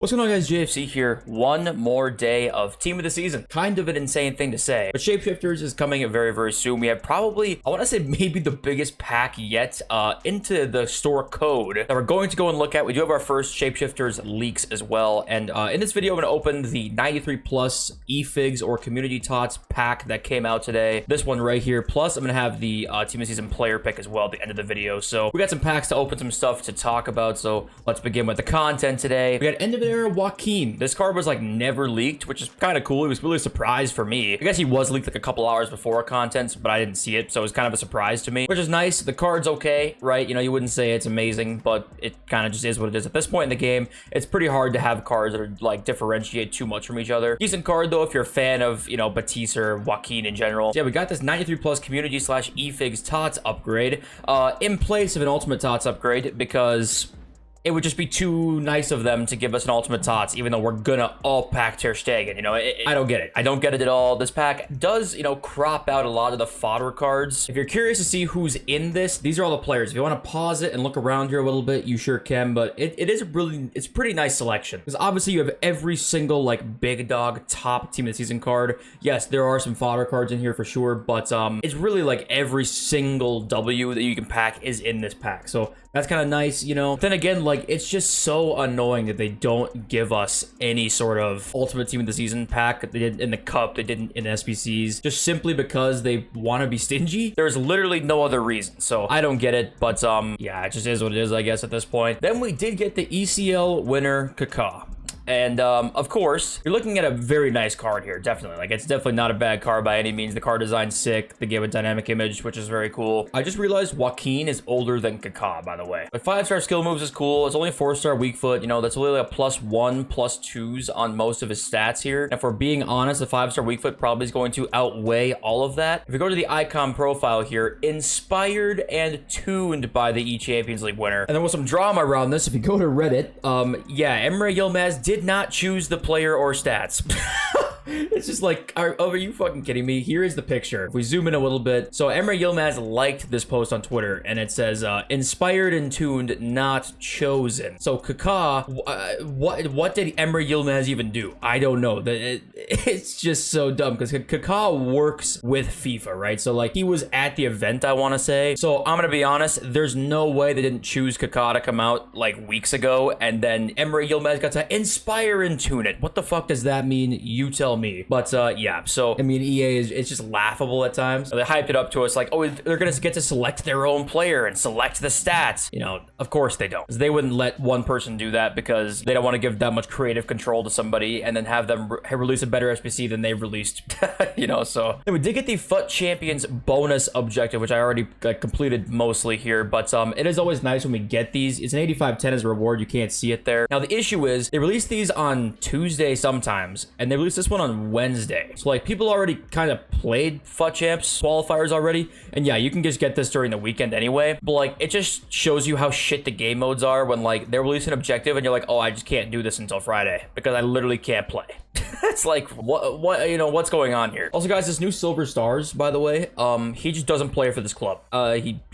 What's going on, guys? JFC here. One more day of team of the season. Kind of an insane thing to say, but Shapeshifters is coming very, very soon. We have probably, I want to say maybe the biggest pack yet into the store code that we're going to go and look at. We do have our first Shapeshifters leaks as well. And in this video, I'm going to open the 93 plus eFigs or Community Tots pack that came out today. This one right here. Plus, I'm going to have the team of the season player pick as well at the end of the video. So we got some packs to open, some stuff to talk about. So let's begin with the content today. We got end of era Joaquin. This card was like never leaked, which is kind of cool. It was really a surprise for me. I guess he was leaked like a couple hours before content, but I didn't see it, so it was kind of a surprise to me, which is nice. The card's okay, right? You know, you wouldn't say it's amazing, but it kind of just is what it is at this point in the game. It's pretty hard to have cards that are like differentiate too much from each other. Decent card though if you're a fan of, you know, Batiste or Joaquin in general. So yeah, we got this 93 plus community / eFigs Tots upgrade in place of an ultimate Tots upgrade because it would just be too nice of them to give us an ultimate Tots, even though we're gonna all pack Ter Stegen. You know, I don't get it. I don't get it at all. This pack does, you know, crop out a lot of the fodder cards. If you're curious to see who's in this, these are all the players. If you want to pause it and look around here a little bit, you sure can. But it's pretty nice selection, because obviously you have every single like big dog top team of the season card. Yes, there are some fodder cards in here for sure, but it's really like every single W that you can pack is in this pack. So that's kind of nice, you know. Then again, like, it's just so annoying that they don't give us any sort of ultimate team of the season pack. They did in the cup, they didn't in SBCs, just simply because they want to be stingy. There's literally no other reason, so I don't get it. But yeah, it just is what it is, I guess, at this point. Then we did get the ECL winner Kaká. And, of course, you're looking at a very nice card here, definitely. Like, it's definitely not a bad card by any means. The card design's sick. They gave a dynamic image, which is very cool. I just realized Joaquin is older than Kaká, by the way. But 5-star skill moves is cool. It's only a 4-star weak foot. You know, that's only like a +1, +2s on most of his stats here. And if we're being honest, the 5-star weak foot probably is going to outweigh all of that. If you go to the icon profile here, inspired and tuned by the E-Champions League winner. And then with some drama around this, if you go to Reddit, yeah, Emre Yilmaz did not choose the player or stats. It's just like, are you fucking kidding me? Here is the picture. If we zoom in a little bit. So Emre Yilmaz liked this post on Twitter, and it says, inspired and tuned, not chosen. So Kaká, what did Emre Yilmaz even do? I don't know. It's just so dumb, because Kaká works with FIFA, right? So like, he was at the event, I want to say. So I'm gonna be honest, there's no way they didn't choose Kaká to come out like weeks ago, and then Emre Yilmaz got to inspire and tune it. What the fuck does that mean? You tell me. But yeah, so I mean, EA it's just laughable at times. They hyped it up to us like, oh, they're gonna get to select their own player and select the stats. You know, of course they don't. They wouldn't let one person do that because they don't want to give that much creative control to somebody and then have them release a better SBC than they've released. You know, so and we did get the FUT Champions bonus objective, which I already completed mostly here. But it is always nice when we get these. It's an 8510 as a reward. You can't see it there. Now the issue is they release these on Tuesday sometimes, and they release this one on Wednesday. So like, people already kind of played FUT Champs qualifiers already, and yeah, you can just get this during the weekend anyway. But like, it just shows you how shit the game modes are when like they're releasing an objective and you're like, oh, I just can't do this until Friday because I literally can't play. It's like, what you know, what's going on here? Also, guys, this new Silver Stars, by the way, he just doesn't play for this club.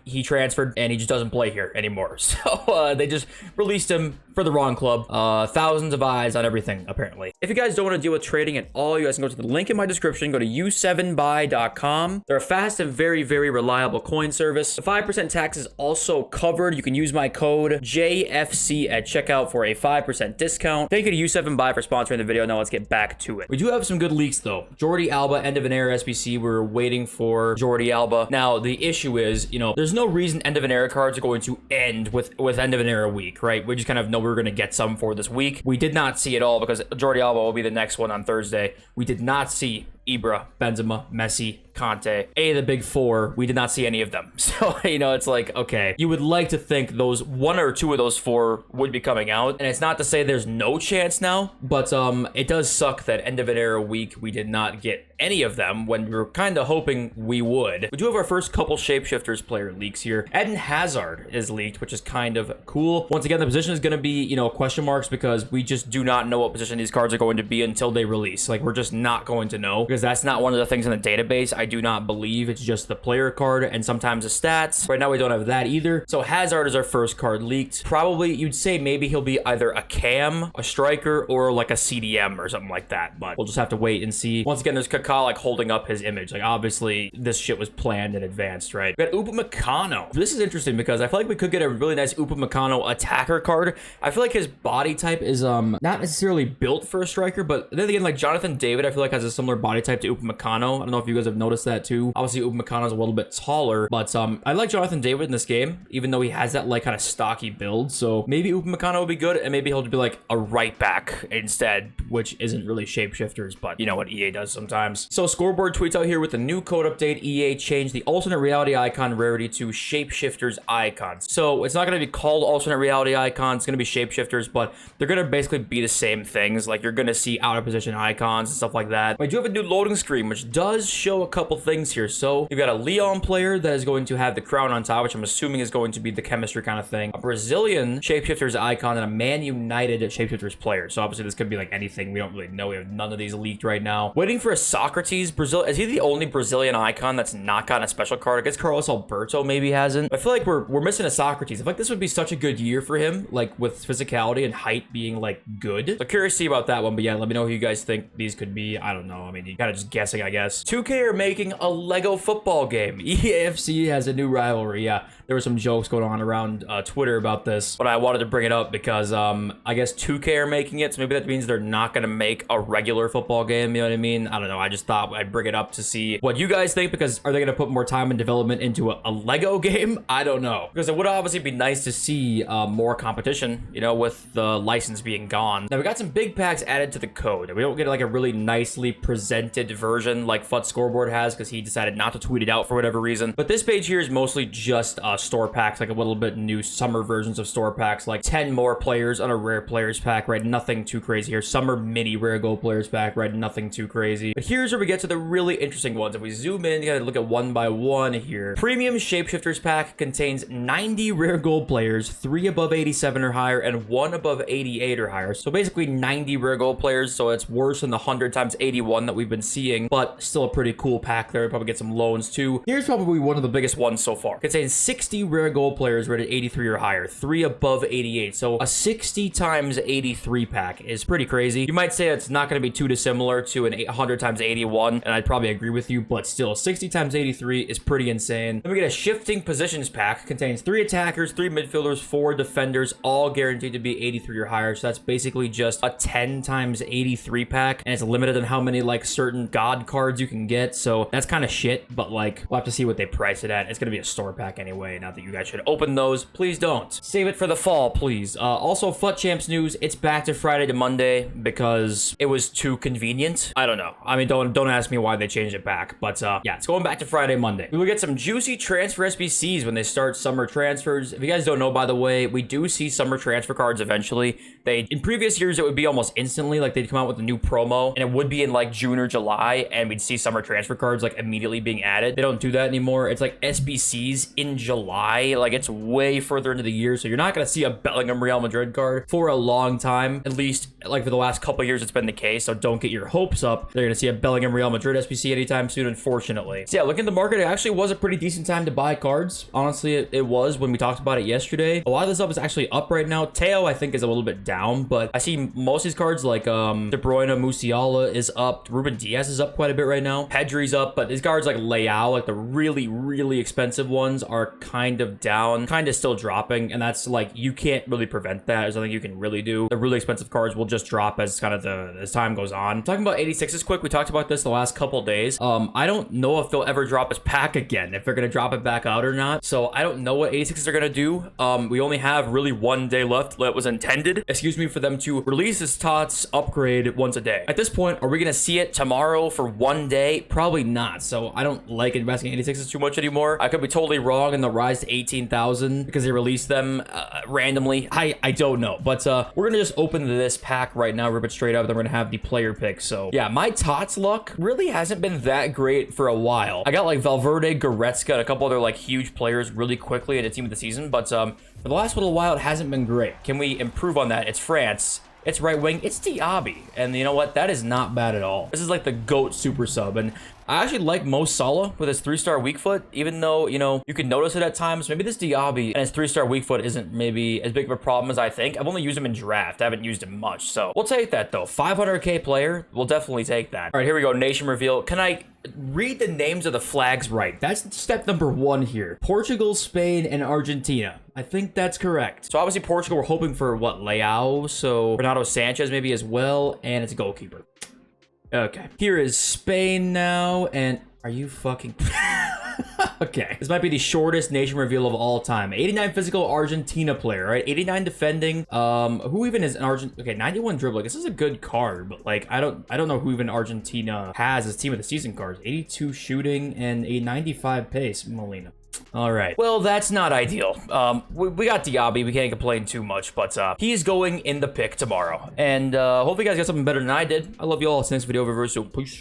He transferred and he just doesn't play here anymore. So they just released him for the wrong club. Thousands of eyes on everything, apparently. If you guys don't want to deal with trading at all, you guys can go to the link in my description. Go to u7buy.com. They're a fast and very, very reliable coin service. The 5% tax is also covered. You can use my code JFC at checkout for a 5% discount. Thank you to U7buy for sponsoring the video. Now let's get back to it. We do have some good leaks though. Jordi Alba, end of an era SBC. We're waiting for Jordi Alba. Now the issue is, you know, there's no reason end of an era cards are going to end with end of an era week, right? We just kind of know we're going to get some for this week. We did not see it all because Jordi Alba will be the next one on Thursday. We did not see Ibra, Benzema, Messi, Conte, the big four. We did not see any of them. So, you know, it's like, okay, you would like to think those one or two of those four would be coming out. And it's not to say there's no chance now, but it does suck that end of an era week we did not get any of them when we were kind of hoping we would. We do have our first couple Shapeshifters player leaks here. Eden Hazard is leaked, which is kind of cool. Once again, the position is going to be, you know, question marks because we just do not know what position these cards are going to be until they release. Like, we're just not going to know. because that's not one of the things in the database. I do not believe it's just the player card and sometimes the stats. Right now we don't have that either. So Hazard is our first card leaked. Probably you'd say maybe he'll be either a cam, a striker, or like a CDM or something like that, but we'll just have to wait and see. Once again, there's Kaká like holding up his image. Like obviously this shit was planned in advance, right? We got Upamecano. This is interesting because I feel like we could get a really nice Upamecano attacker card. I feel like his body type is not necessarily built for a striker, but then again, like Jonathan David, I feel like has a similar body type to Upamecano. I don't know if you guys have noticed that too. Obviously Upamecano is a little bit taller, but I like Jonathan David in this game, even though he has that like kind of stocky build. So maybe Upamecano will be good, and maybe he'll be like a right back instead, which isn't really shapeshifters, but you know what EA does sometimes. So Scoreboard tweets out here with the new code update, EA changed the alternate reality icon rarity to shapeshifters icons. So it's not going to be called alternate reality icons, it's going to be shapeshifters, but they're going to basically be the same things. Like you're going to see out of position icons and stuff like that. We do have a new loading screen, which does show a couple things here. So you've got a Leon player that is going to have the crown on top, which I'm assuming is going to be the chemistry kind of thing. A Brazilian shapeshifters icon and a Man United shapeshifters player. So obviously this could be like anything. We don't really know. We have none of these leaked right now. Waiting for a Socrates Brazil. Is he the only Brazilian icon that's not gotten a special card? I guess Carlos Alberto maybe hasn't. I feel like we're missing a Socrates. I feel like this would be such a good year for him, like with physicality and height being like good. So curious to see about that one. But yeah, let me know who you guys think these could be. I don't know. I mean, you kind of just guessing, I guess. 2K are making a Lego football game. EAFC has a new rivalry. Yeah, there were some jokes going on around Twitter about this, but I wanted to bring it up because I guess 2K are making it, so maybe that means they're not going to make a regular football game, you know what I mean? I don't know. I just thought I'd bring it up to see what you guys think, because are they going to put more time and development into a Lego game? I don't know, because it would obviously be nice to see more competition, you know, with the license being gone. Now we got some big packs added to the code. We don't get like a really nicely presented version like FUT Scoreboard has, because he decided not to tweet it out for whatever reason. But this page here is mostly just store packs, like a little bit new summer versions of store packs, like 10 more players on a rare players pack, right? Nothing too crazy here. Summer mini rare gold players pack, right? Nothing too crazy. But here's where we get to the really interesting ones. If we zoom in, you gotta look at one by one here. Premium Shapeshifters pack contains 90 rare gold players, 3 above 87 or higher, and 1 above 88 or higher. So basically 90 rare gold players, so it's worse than the 100 times 81 that we've been seeing, but still a pretty cool pack there. Probably get some loans too. Here's probably one of the biggest ones so far. Contains 60 rare gold players rated 83 or higher, 3 above 88. So a 60 times 83 pack is pretty crazy. You might say it's not going to be too dissimilar to an 100 times 81, and I'd probably agree with you, but still 60 times 83 is pretty insane. Then we get a shifting positions pack. Contains 3 attackers, 3 midfielders, 4 defenders, all guaranteed to be 83 or higher. So that's basically just a 10 times 83 pack, and it's limited on how many like certain god cards you can get. So that's kind of shit, but like we'll have to see what they price it at. It's going to be a store pack anyway. Not that you guys should open those. Please don't. Save it for the fall, please. Also, FUT Champs news. It's back to Friday to Monday because it was too convenient. I don't know. I mean, don't ask me why they changed it back, but yeah, it's going back to Friday, Monday. We will get some juicy transfer SBCs when they start summer transfers. If you guys don't know, by the way, we do see summer transfer cards eventually. In previous years, it would be almost instantly, like they'd come out with a new promo, and it would be in like June or July, and we'd see summer transfer cards like immediately being added. They don't do that anymore. It's like SBCs in July. Like it's way further into the year, so you're not going to see a Bellingham Real Madrid card for a long time. At least like for the last couple of years, it's been the case, so don't get your hopes up. They're going to see a Bellingham Real Madrid SBC anytime soon, unfortunately. So yeah, looking at the market, it actually was a pretty decent time to buy cards. Honestly, it was when we talked about it yesterday. A lot of this stuff is actually up right now. Teo, I think, is a little bit down, but I see most of these cards like De Bruyne, Musiala is up. Ruben Diaz is up quite a bit right now. Pedri's up, but these cards like Leao, like the really, really expensive ones, are kind of down, kind of still dropping, and that's like, you can't really prevent that. There's nothing you can really do. The really expensive cards will just drop as kind of as time goes on. Talking about 86s quick, we talked about this the last couple days. I don't know if they'll ever drop his pack again, if they're going to drop it back out or not. So I don't know what 86s are going to do. We only have really 1 day left that was intended, excuse me, for them to release this TOTS upgrade once a day. At this point, are we going to see it tomorrow for 1 day? Probably not. So I don't like investing in 86s too much anymore. I could be totally wrong in the rise to 18,000 because they released them randomly. I don't know, but we're gonna just open this pack right now, rip it straight up, then we're gonna have the player pick. So yeah, my TOTS luck really hasn't been that great for a while. I got like Valverde, Goretzka, and a couple other like huge players really quickly at a team of the season, but for the last little while, it hasn't been great. Can we improve on that? It's France. It's right wing. It's Diaby. And you know what? That is not bad at all. This is like the GOAT super sub. And I actually like Mo Salah with his 3-star weak foot, even though, you know, you can notice it at times. Maybe this Diaby and his 3-star weak foot isn't maybe as big of a problem as I think. I've only used him in draft. I haven't used him much. So we'll take that, though. 500K player. We'll definitely take that. All right, here we go. Nation reveal. Can I read the names of the flags right? That's step number 1 here. Portugal, Spain, and Argentina. I think that's correct. So obviously Portugal, we're hoping for what? Leao. So Renato Sanchez maybe as well. And it's a goalkeeper. Okay. Here is Spain now. And are you fucking... Okay. This might be the shortest nation reveal of all time. 89 physical Argentina player, right? 89 defending. Who even is an Okay, 91 dribbling. This is a good card, but like I don't know who even Argentina has as team of the season cards. 82 shooting and a 95 pace. Molina. All right. Well, that's not ideal. We got Diaby. We can't complain too much, but he's going in the pick tomorrow. And hopefully you guys got something better than I did. I love you all. See you next video over. So peace.